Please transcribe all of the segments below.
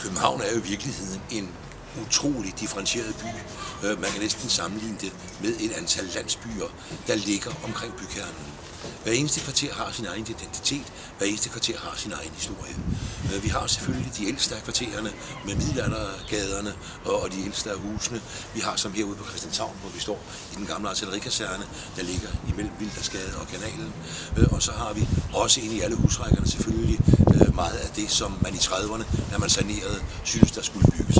København er jo i virkeligheden en utrolig differentieret by. Man kan næsten sammenligne det med et antal landsbyer, der ligger omkring bykernen. Hver eneste kvarter har sin egen identitet, hver eneste kvarter har sin egen historie. Vi har selvfølgelig de ældste af kvartererne med middelaldergaderne og de ældste af husene. Vi har som herude på Christianshavn, hvor vi står i den gamle artillerikaserne, der ligger imellem Wildersgade og Kanalen. Og så har vi også inde i alle husrækkerne selvfølgelig meget af det, som man i 30'erne, da man sanerede, synes der skulle bygges.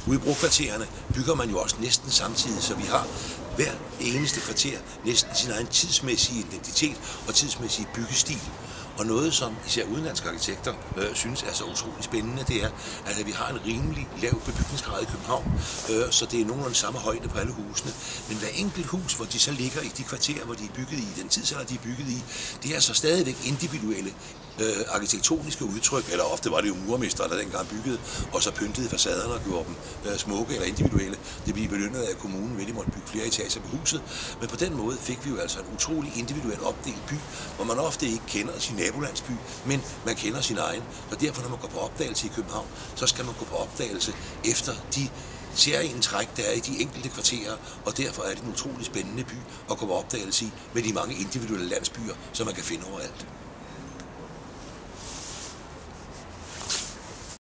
Ude i brokvartererne bygger man jo også næsten samtidig, så vi har hver eneste kvarter næsten sin egen tidsmæssige identitet og tidsmæssige byggestil. Og noget, som især udenlandske arkitekter synes er så utrolig spændende, det er, at vi har en rimelig lav bebygningsgrad i København, så det er nogenlunde samme højde på alle husene. Men hver enkelt hus, hvor de så ligger i de kvarterer, hvor de er bygget i, den tidsalder, de er bygget i, det er så stadigvæk individuelle arkitektoniske udtryk, eller ofte var det jo murmestre, der dengang byggede, og så pyntede facaderne og gjorde dem smukke eller individuelle. Det blev belønnet af kommunen, ved de måtte bygge flere etager på huset. Men på den måde fik vi jo altså en utrolig individuel opdelt by, hvor man ofte ikke kender sin nabolandsby, men man kender sin egen. Og derfor, når man går på opdagelse i København, så skal man gå på opdagelse efter de særlige træk, der er i de enkelte kvarterer, og derfor er det en utrolig spændende by at gå på opdagelse i med de mange individuelle landsbyer, som man kan finde overalt.